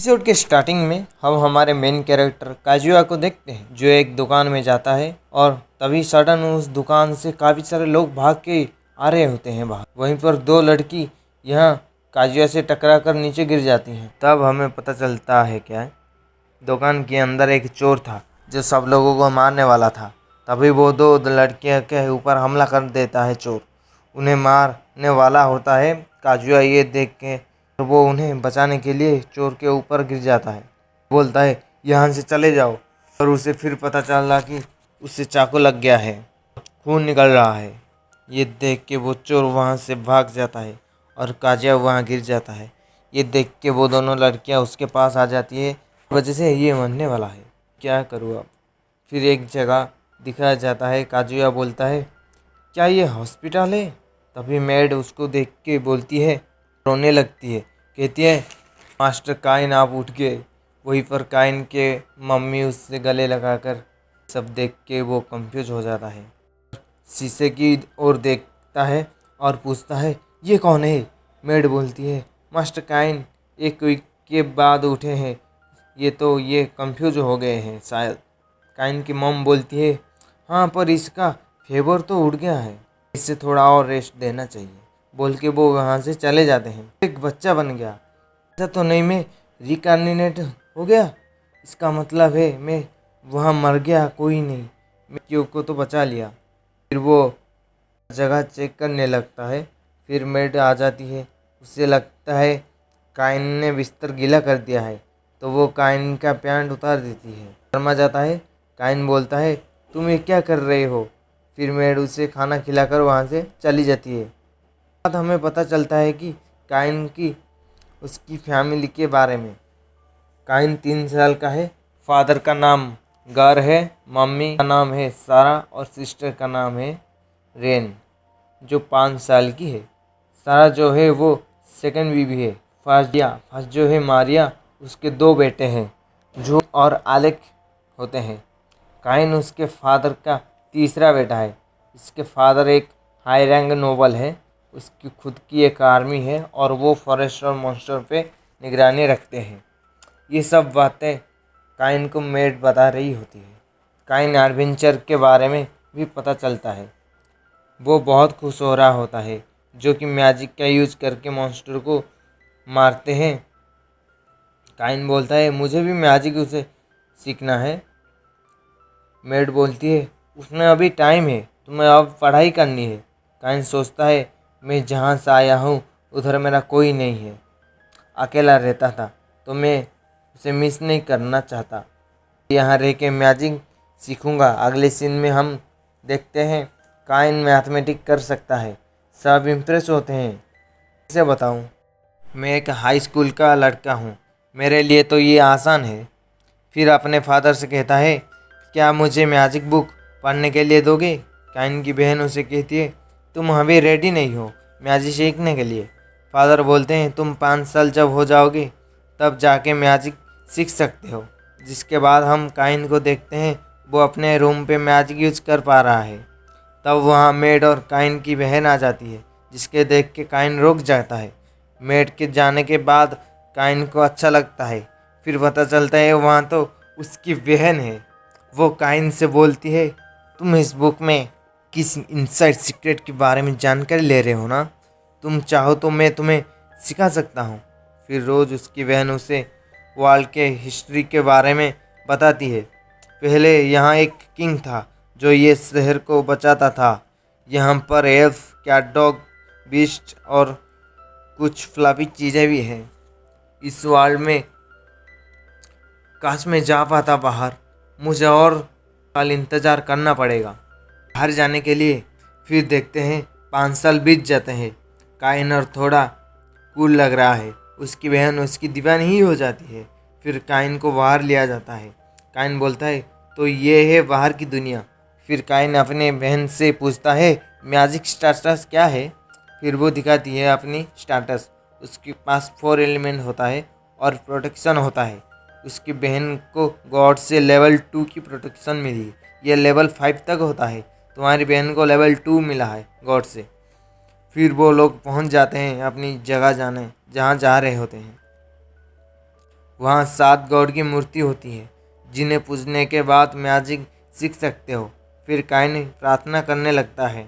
Episode के starting में हम हमारे मेन कैरेक्टर काजुया को देखते हैं, जो एक दुकान में जाता है और तभी सडन उस दुकान से काफ़ी सारे लोग भाग के आ रहे होते हैं बाहर। वहीं पर दो लड़की यहाँ काजुया से टकरा कर नीचे गिर जाती हैं। तब हमें पता चलता है क्या दुकान के अंदर एक चोर था जो सब लोगों को मारने वाला था। तभी वो दो लड़कियों के ऊपर हमला कर देता है चोर, उन्हें मारने वाला होता है। काजुया ये देख के वो उन्हें बचाने के लिए चोर के ऊपर गिर जाता है, बोलता है यहाँ से चले जाओ। और उसे फिर पता चला कि उससे चाकू लग गया है, खून निकल रहा है। ये देख के वो चोर वहाँ से भाग जाता है और काजुया वहाँ गिर जाता है। ये देख के वो दोनों लड़कियाँ उसके पास आ जाती है, वजह से ये मरने वाला है। क्या करूँ अब। फिर एक जगह दिखाया जाता है। काजुया बोलता है क्या ये हॉस्पिटल है? तभी मेड उसको देख के बोलती है, रोने लगती है, कहती है मास्टर काइन आप उठ गए। वहीं पर काइन के मम्मी उससे गले लगाकर सब देख के वो कंफ्यूज हो जाता है। शीशे की ओर देखता है और पूछता है ये कौन है? मेड बोलती है मास्टर काइन एक वीक के बाद उठे हैं, ये कंफ्यूज हो गए हैं शायद। काइन की मम बोलती है हाँ, पर इसका फेवर तो उड़ गया है, इससे थोड़ा और रेस्ट देना चाहिए। बोल के वो वहाँ से चले जाते हैं। एक बच्चा बन गया, ऐसा तो नहीं मैं रिकार्डिनेट हो गया? इसका मतलब है मैं वहाँ मर गया कोई नहीं, मैं क्यों को तो बचा लिया। फिर वो जगह चेक करने लगता है। फिर मेड आ जाती है, उससे लगता है काइन ने बिस्तर गीला कर दिया है, तो वो काइन का पैंट उतार देती है। शर्मा जाता है। काइन बोलता है तुम ये क्या कर रहे हो? फिर मेड उसे खाना खिलाकर वहाँ से चली जाती है। बाद हमें पता चलता है कि काइन की उसकी फैमिली के बारे में। काइन 3 साल का है, फादर का नाम गर है, मम्मी का नाम है सारा और सिस्टर का नाम है रेन जो 5 साल की है। सारा जो है वो सेकंड बीवी है। फर्स्ट जो है मारिया, उसके 2 बेटे हैं जो और आलेक होते हैं। काइन उसके फादर का तीसरा बेटा है। इसके फादर एक हाई रैंक नोबल है, उसकी खुद की एक आर्मी है और वो फॉरेस्ट और मॉन्स्टर पे निगरानी रखते हैं। ये सब बातें काइन को मेड बता रही होती है। काइन एडवेंचर के बारे में भी पता चलता है। वो बहुत खुश हो रहा होता है, जो कि मैजिक का यूज करके मॉन्स्टर को मारते हैं। काइन बोलता है मुझे भी मैजिक उसे सीखना है। मेड बोलती है उसमें अभी टाइम है, तुम्हें अब पढ़ाई करनी है। काइन सोचता है मैं जहाँ से आया हूँ उधर मेरा कोई नहीं है, अकेला रहता था, तो मैं उसे मिस नहीं करना चाहता। यहाँ रह के मैजिक सीखूँगा। अगले सीन में हम देखते हैं काइन मैथमेटिक कर सकता है। सब इम्प्रेस होते हैं। कैसे बताऊँ, मैं एक हाई स्कूल का लड़का हूँ, मेरे लिए तो ये आसान है। फिर अपने फादर से कहता है क्या मुझे मैजिक बुक पढ़ने के लिए दोगे? काइन की बहन उसे कहती है तुम अभी रेडी नहीं हो मैजिक सीखने के लिए। फादर बोलते हैं तुम 5 साल जब हो जाओगे तब जाके मैजिक सीख सकते हो। जिसके बाद हम काइन को देखते हैं वो अपने रूम पे मैजिक यूज कर पा रहा है। तब वहाँ मेड और काइन की बहन आ जाती है, जिसके देख के काइन रुक जाता है। मेड के जाने के बाद काइन को अच्छा लगता है। फिर पता चलता है वहाँ तो उसकी बहन है। वो काइन से बोलती है तुम इस बुक में किस इनसाइड सीक्रेट के बारे में जानकारी ले रहे हो ना? तुम चाहो तो मैं तुम्हें सिखा सकता हूँ। फिर रोज़ उसकी बहन उसे वर्ल्ड के हिस्ट्री के बारे में बताती है। पहले यहाँ एक किंग था जो ये शहर को बचाता था। यहाँ पर एल्फ, कैट डॉग, बीस्ट और कुछ फ्लफी चीज़ें भी हैं। इस वर्ल्ड में काश मैं जा पाता बाहर, मुझे और साल इंतज़ार करना पड़ेगा बाहर जाने के लिए। फिर देखते हैं 5 साल बीत जाते हैं। काइन और थोड़ा कूल लग रहा है, उसकी बहन उसकी दीवानी ही हो जाती है। फिर काइन को बाहर लिया जाता है। काइन बोलता है तो ये है बाहर की दुनिया। फिर काइन अपने बहन से पूछता है मैजिक स्टाटस क्या है? फिर वो दिखाती है अपनी स्टाटस। उसके पास 4 एलिमेंट होता है और प्रोटेक्शन होता है। उसकी बहन को गॉड से लेवल 2 की प्रोटेक्शन मिली। ये लेवल 5 तक होता है। तुम्हारी बहन को लेवल 2 मिला है गॉड से। फिर वो लोग पहुंच जाते हैं अपनी जगह जहाँ जा रहे होते हैं। वहाँ 7 गॉड की मूर्ति होती है जिन्हें पूजने के बाद मैजिक सीख सकते हो। फिर काइन प्रार्थना करने लगता है।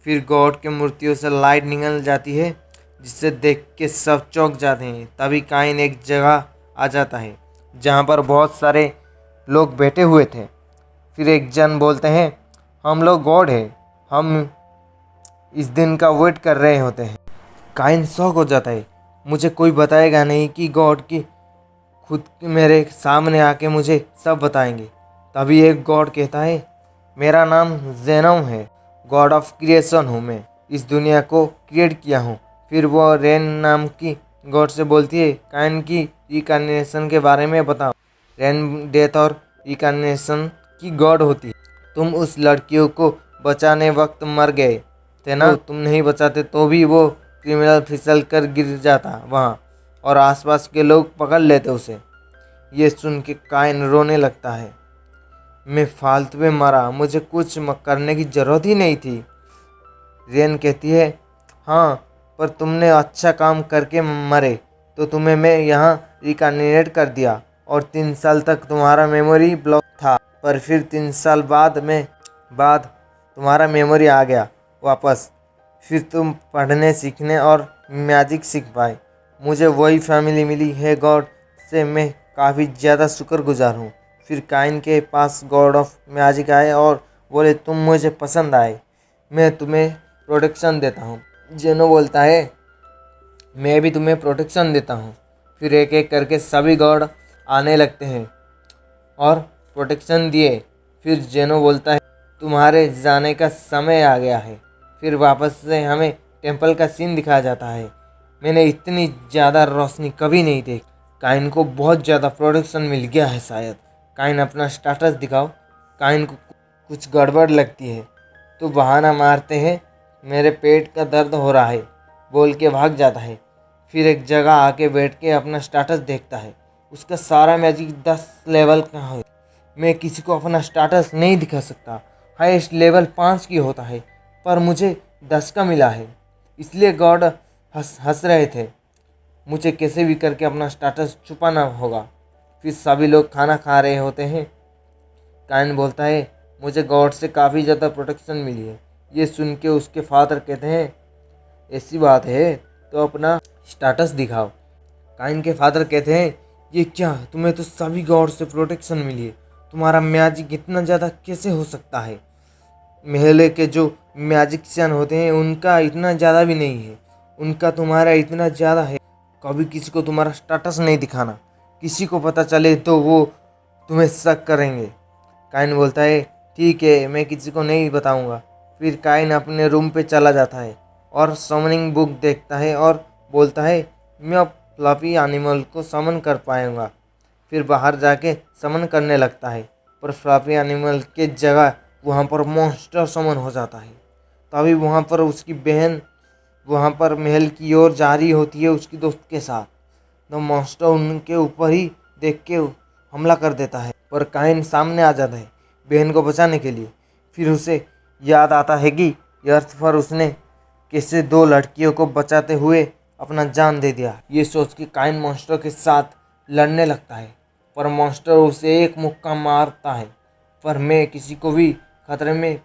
फिर गॉड की मूर्तियों से लाइट निकल जाती है जिसे देख के सब चौंक जाते हैं। तभी काइन एक जगह आ जाता है जहाँ पर बहुत सारे लोग बैठे हुए थे। फिर एक जन बोलते हैं, हम लोग गॉड हैं, हम इस दिन का वेट कर रहे होते हैं। काइन शॉक हो जाता है, मुझे कोई बताएगा नहीं कि गॉड की खुद मेरे सामने आके मुझे सब बताएंगे। तभी एक गॉड कहता है, मेरा नाम जेनम है, गॉड ऑफ क्रिएशन हूँ, मैं इस दुनिया को क्रिएट किया हूँ। फिर वो रेन नाम की गॉड से बोलती है, काइन की रिकार्नेशन के बारे में बताओ। रेन डेथ और रिकार्नेशन की गॉड होती है। तुम उस लड़कियों को बचाने वक्त मर गए थे ना, तुम नहीं बचाते तो भी वो क्रिमिनल फिसल कर गिर जाता वहाँ और आसपास के लोग पकड़ लेते उसे। ये सुन के काइन रोने लगता है, मैं फालतू में मरा, मुझे कुछ करने की ज़रूरत ही नहीं थी। रेन कहती है, हाँ पर तुमने अच्छा काम करके मरे तो तुम्हें मैं यहाँ रिकार्डिनेट कर दिया और 3 साल तक तुम्हारा मेमोरी ब्लॉक था, पर फिर 3 साल बाद तुम्हारा मेमोरी आ गया वापस। फिर तुम पढ़ने सीखने और मैजिक सीख पाए। मुझे वही फैमिली मिली है गॉड से मैं काफ़ी ज़्यादा शुक्रगुजार हूँ। फिर काइन के पास गॉड ऑफ मैजिक आए और बोले, तुम मुझे पसंद आए, मैं तुम्हें प्रोटेक्शन देता हूँ। जेनो बोलता है, मैं भी तुम्हें प्रोटेक्शन देता हूँ। फिर एक एक करके सभी गॉड आने लगते हैं और प्रोटेक्शन दिए। फिर जेनो बोलता है, तुम्हारे जाने का समय आ गया है। फिर वापस से हमें टेंपल का सीन दिखाया जाता है। मैंने इतनी ज़्यादा रोशनी कभी नहीं देखी। काइन को बहुत ज़्यादा प्रोटेक्शन मिल गया है शायद। काइन अपना स्टेटस दिखाओ। काइन को कुछ गड़बड़ लगती है तो बहाना मारते हैं, मेरे पेट का दर्द हो रहा है बोल के भाग जाता है। फिर एक जगह आके बैठ के अपना स्टेटस देखता है। उसका सारा मैजिक 10 लेवल का है। मैं किसी को अपना स्टेटस नहीं दिखा सकता, हाईएस्ट लेवल 5 की होता है, पर मुझे 10 का मिला है। इसलिए गॉड हंस रहे थे। मुझे कैसे भी करके अपना स्टेटस छुपाना होगा। फिर सभी लोग खाना खा रहे होते हैं। काइन बोलता है, मुझे गॉड से काफ़ी ज़्यादा प्रोटेक्शन मिली है। ये सुन के उसके फादर कहते हैं, ऐसी बात है तो अपना स्टेटस दिखाओ। काइन के फादर कहते हैं, ये क्या, तुम्हें तो सभी गॉड से प्रोटेक्शन मिली है, तुम्हारा मैजिक इतना ज़्यादा कैसे हो सकता है? महल के जो मैजिशियन होते हैं उनका इतना ज़्यादा भी नहीं है, उनका तुम्हारा इतना ज़्यादा है। कभी किसी को तुम्हारा स्टेटस नहीं दिखाना, किसी को पता चले तो वो तुम्हें शक करेंगे। काइन बोलता है, ठीक है, मैं किसी को नहीं बताऊंगा। फिर काइन अपने रूम पे चला जाता है और समनिंग बुक देखता है और बोलता है, मैं अब फ्लफी एनिमल को समन कर पाऊंगा। फिर बाहर जाके समन करने लगता है, पर फ्लफी एनिमल के जगह वहाँ पर मॉन्स्टर समन हो जाता है। तभी वहाँ पर उसकी बहन वहाँ पर महल की ओर जा रही होती है उसकी दोस्त के साथ। तो मॉन्स्टर उनके ऊपर ही देख के हमला कर देता है, पर काइन सामने आ जाता है बहन को बचाने के लिए। फिर उसे याद आता है कि अर्थ पर उसने कैसे 2 लड़कियों को बचाते हुए अपना जान दे दिया। ये सोच के काइन मॉन्स्टर के साथ लड़ने लगता है, पर मॉन्स्टर उसे एक मुक्का मारता है। पर मैं किसी को भी खतरे में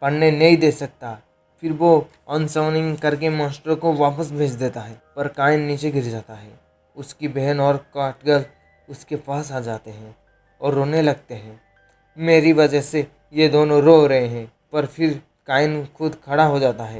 पड़ने नहीं दे सकता। फिर वो अनसमनिंग करके मॉन्स्टर को वापस भेज देता है, पर काइन नीचे गिर जाता है। उसकी बहन और काटगर्ल उसके पास आ जाते हैं और रोने लगते हैं, मेरी वजह से ये दोनों रो रहे हैं। पर फिर काइन खुद खड़ा हो जाता है,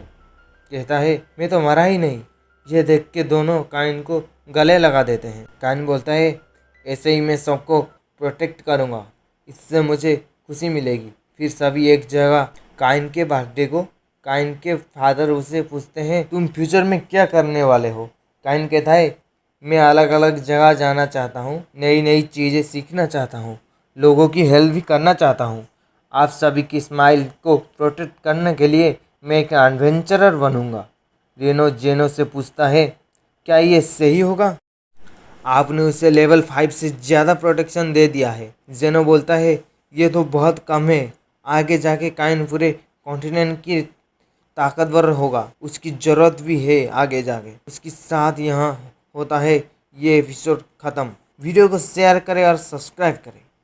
कहता है, मैं तो मरा ही नहीं। यह देख के दोनों काइन को गले लगा देते हैं। काइन बोलता है, ऐसे ही मैं सबको प्रोटेक्ट करूँगा, इससे मुझे खुशी मिलेगी। फिर सभी एक जगह काइन के बर्थडे को काइन के फादर उसे पूछते हैं, तुम फ्यूचर में क्या करने वाले हो? काइन कहता है, मैं अलग अलग जगह जाना चाहता हूँ, नई नई चीज़ें सीखना चाहता हूँ, लोगों की हेल्प भी करना चाहता हूँ। आप सभी की स्माइल को प्रोटेक्ट करने के लिए मैं एक एडवेंचरर बनूंगा। रेनो जेनो से पूछता है, क्या ये सही होगा? आपने उसे लेवल 5 से ज़्यादा प्रोटेक्शन दे दिया है। जेनो बोलता है, ये तो बहुत कम है, आगे जाके काइन पूरे कॉन्टिनेंट की ताकतवर होगा, उसकी ज़रूरत भी है आगे जाके। उसके साथ यहाँ होता है ये एपिसोड ख़त्म। वीडियो को शेयर करें और सब्सक्राइब करें।